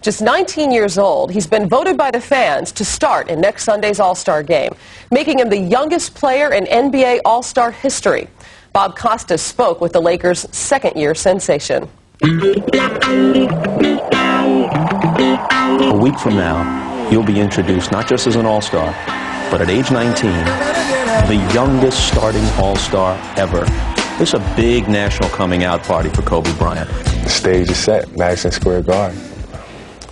Just 19 years old, he's been voted by the fans to start in next Sunday's All-Star game, making him the youngest player in NBA All-Star history. Bob Costas spoke with the Lakers' second-year sensation. A week from now, you'll be introduced not just as an All-Star, but at age 19, the youngest starting All-Star ever. It's a big national coming-out party for Kobe Bryant. The stage is set, Madison Square Garden.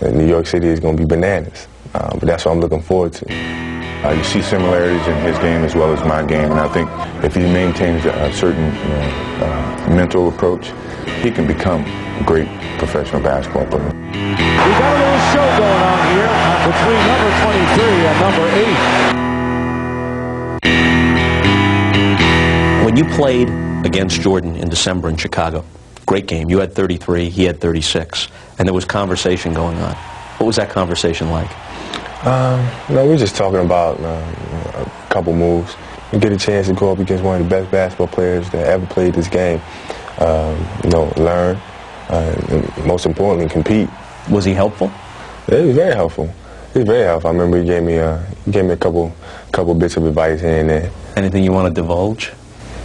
New York City is going to be bananas, but that's what I'm looking forward to. You see similarities in his game as well as my game, and I think if he maintains a certain mental approach, he can become a great professional basketball player. We got a little show going on here between number 23 and number 8. When you played against Jordan in December in Chicago, great game. You had 33, he had 36, and there was conversation going on. What was that conversation like? No, we're just talking about a couple moves. You get a chance to go up against one of the best basketball players that ever played this game. Learn, and most importantly, compete. Was he helpful? Yeah, he was very helpful. He was very helpful. I remember he gave me a couple bits of advice here and there. Anything you want to divulge?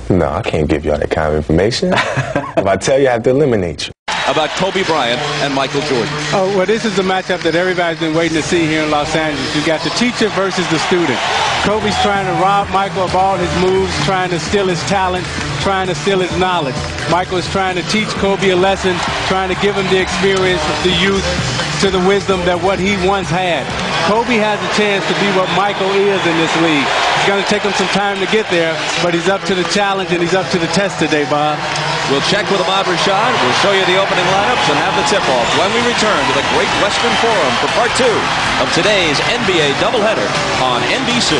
No, I can't give you all that kind of information. If I tell you, I have to eliminate you. About Kobe Bryant and Michael Jordan. Oh, well, this is the matchup that everybody's been waiting to see here in Los Angeles. You got the teacher versus the student. Kobe's trying to rob Michael of all his moves, trying to steal his talent, trying to steal his knowledge. Michael is trying to teach Kobe a lesson, trying to give him the experience, the youth, to the wisdom that what he once had. Kobe has a chance to be what Michael is in this league. It's going to take him some time to get there, but he's up to the challenge and he's up to the test today, Bob. We'll check with Ahmad Rashad. We'll show you the opening lineups and have the tip-off when we return to the Great Western Forum for Part 2 of today's NBA doubleheader on NBC.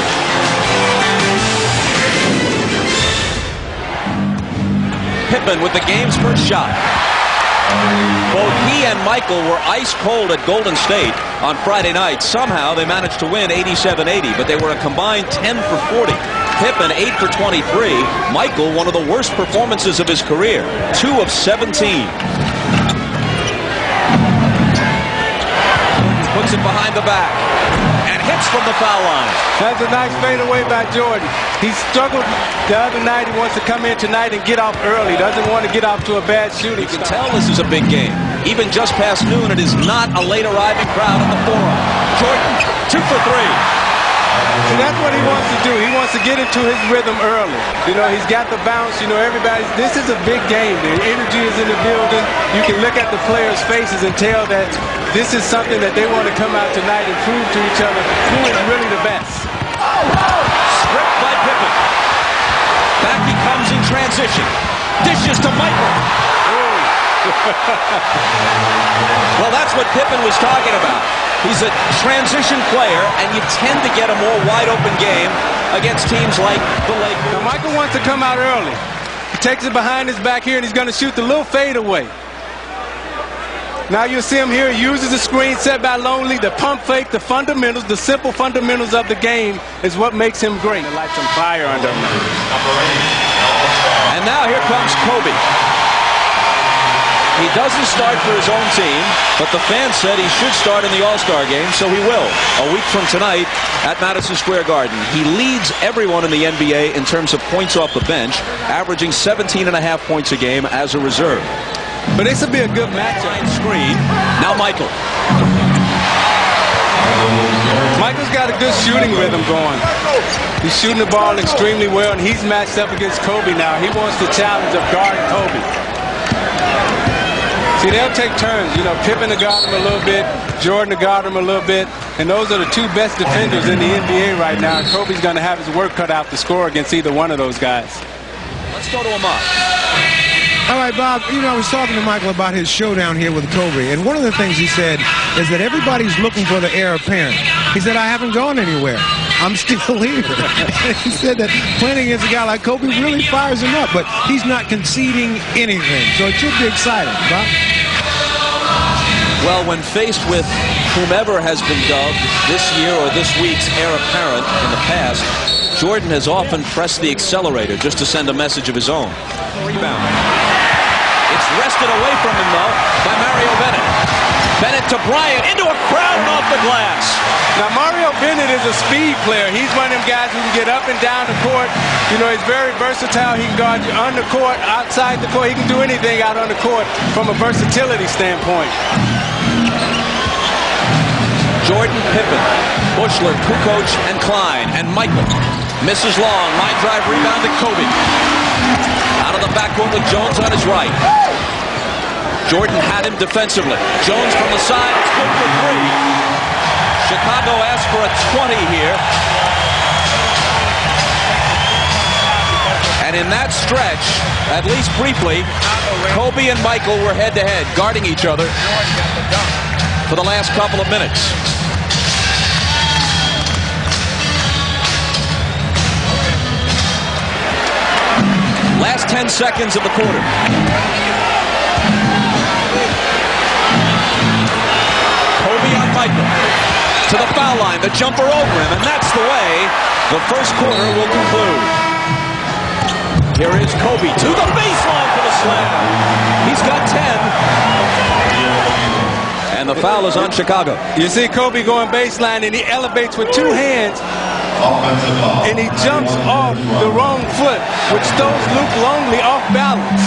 Pippen with the game's first shot. Both he and Michael were ice cold at Golden State on Friday night. Somehow they managed to win 87-80, but they were a combined 10 for 40. Pippen 8 for 23. Michael, one of the worst performances of his career, 2 of 17. Puts it behind the back and hits from the foul line. That's a nice fadeaway by Jordan. He struggled the other night. He wants to come in tonight and get off early. Doesn't want to get off to a bad shooting. You can tell this is a big game. Even just past noon, it is not a late arriving crowd at the Forum. Jordan, 2 for 3. See, that's what he wants to do. He wants to get into his rhythm early. You know, he's got the bounce. You know, this is a big game. The energy is in the building. You can look at the players' faces and tell that this is something that they want to come out tonight and prove to each other who is really the best. Stripped by Pippen. Back he comes in transition. Dishes to Michael. Well, that's what Pippen was talking about. He's a transition player, and you tend to get a more wide-open game against teams like the Lakers. Now, Michael wants to come out early. He takes it behind his back here, and he's going to shoot the little fadeaway. Now you'll see him here. He uses the screen set by Lonely, the pump fake, the fundamentals, the simple fundamentals of the game is what makes him great. Light some fire under him. And now here comes Kobe. He doesn't start for his own team, but the fans said he should start in the All-Star game, so he will. A week from tonight at Madison Square Garden. He leads everyone in the NBA in terms of points off the bench, averaging 17.5 points a game as a reserve. But this will be a good matchup. Screen. Now Michael. Michael's got a good shooting rhythm going. He's shooting the ball extremely well, and he's matched up against Kobe now. He wants the challenge of guarding Kobe. See, they'll take turns. You know, Pippen to guard him a little bit, Jordan to guard him a little bit, and those are the two best defenders in the NBA right now, and Kobe's going to have his work cut out to score against either one of those guys. Let's go to Ahmad. All right, Bob, you know, I was talking to Michael about his showdown here with Kobe, and one of the things he said is that everybody's looking for the heir apparent. He said, I haven't gone anywhere. I'm still here. He said that playing against a guy like Kobe really fires him up, but he's not conceding anything, so it should be exciting, Bob. Well, when faced with whomever has been dubbed this year or this week's heir apparent in the past, Jordan has often pressed the accelerator just to send a message of his own. Rebound. It's wrested away from him, though, by Mario Bennett. Bennett to Bryant, into a crowd and off the glass. Now, Mario Bennett is a speed player. He's one of them guys who can get up and down the court. You know, he's very versatile. He can guard you on the court, outside the court. He can do anything out on the court from a versatility standpoint. Jordan, Pippen, Bushler, Kukoc, and Klein, and Michael. Misses long, line drive rebound to Kobe. Out of the backcourt with Jones on his right. Jordan had him defensively. Jones from the side, it's good for three. Chicago asked for a 20 here. And in that stretch, at least briefly, Kobe and Michael were head-to-head, guarding each other for the last couple of minutes. Last 10 seconds of the quarter. Kobe on Michael. To the foul line, the jumper over him, and that's the way the first quarter will conclude. Here is Kobe to the baseline for the slam. He's got 10. And the foul is on Chicago. You see Kobe going baseline, and he elevates with two hands. And he jumps off the wrong foot, which throws Luke Longley off balance.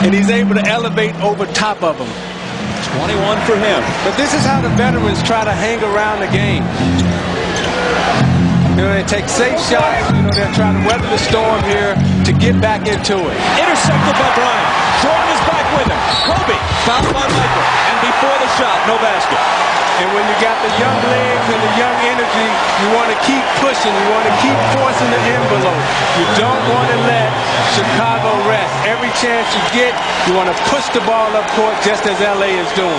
And he's able to elevate over top of him. 21 for him. But this is how the veterans try to hang around the game. You know, they take safe shots. You know, they're trying to weather the storm here to get back into it. Intercepted by Bryant. Jordan is back with him. Kobe fouled by Michael. And before the shot, no basket. And when you got the young legs and the young energy, you want to keep pushing. You want to keep forcing the envelope. You don't want to let Chicago rest. Every chance you get, you want to push the ball up court just as LA is doing.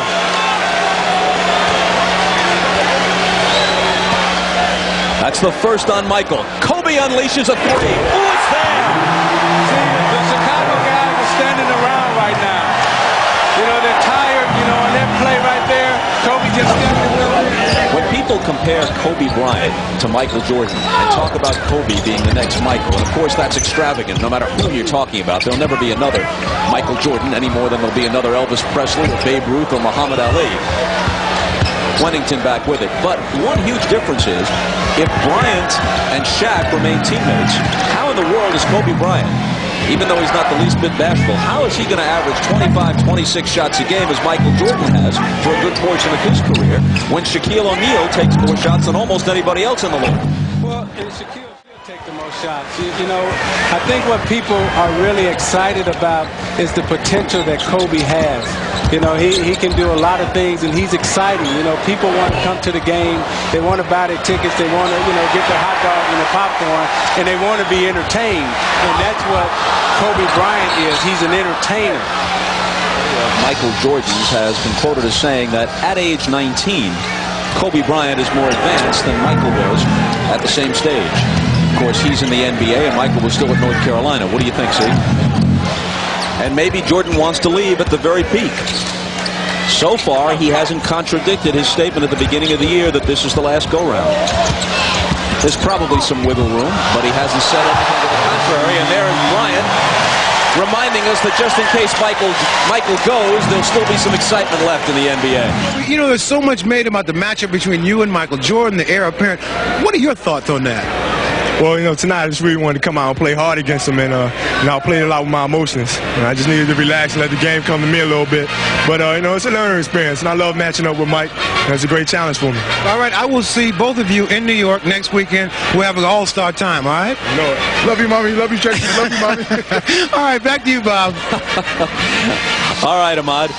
That's the first on Michael. Kobe unleashes a three. Oh, it's there! See, the Chicago guys are standing around right now. You know, they're tired, you know, on that play right there. Kobe just stepped in the middle. When people compare Kobe Bryant to Michael Jordan and talk about Kobe being the next Michael, and of course that's extravagant. No matter who you're talking about, there'll never be another Michael Jordan any more than there'll be another Elvis Presley or Babe Ruth or Muhammad Ali. Wennington back with it. But one huge difference is, if Bryant and Shaq remain teammates, how in the world is Kobe Bryant, even though he's not the least bit bashful, how is he going to average 25, 26 shots a game as Michael Jordan has for a good portion of his career, when Shaquille O'Neal takes more shots than almost anybody else in the league? Well, and Shaquille should take the most shots. You know, I think what people are really excited about is the potential that Kobe has. You know, he can do a lot of things, and he's exciting. You know, people want to come to the game. They want to buy their tickets. They want to, you know, get their hot dog and their popcorn, and they want to be entertained. And that's what Kobe Bryant is. He's an entertainer. Michael Jordan has been quoted as saying that at age 19, Kobe Bryant is more advanced than Michael was at the same stage. Of course, he's in the NBA, and Michael was still at North Carolina. What do you think, Steve? And maybe Jordan wants to leave at the very peak. So far, he hasn't contradicted his statement at the beginning of the year that this is the last go-round. There's probably some wiggle room, but he hasn't said anything to the contrary. And there is Bryant reminding us that just in case Michael goes, there'll still be some excitement left in the NBA. You know, there's so much made about the matchup between you and Michael Jordan, the heir apparent. What are your thoughts on that? Well, you know, tonight I just really wanted to come out and play hard against him, and I played a lot with my emotions. And I just needed to relax and let the game come to me a little bit. But, you know, it's a learning experience, and I love matching up with Mike, and it's a great challenge for me. All right, I will see both of you in New York next weekend. We'll have an all-star time, all right? You know it. Love you, Mommy. Love you, Tracy. Love you, Mommy. All right, back to you, Bob. All right, Ahmad.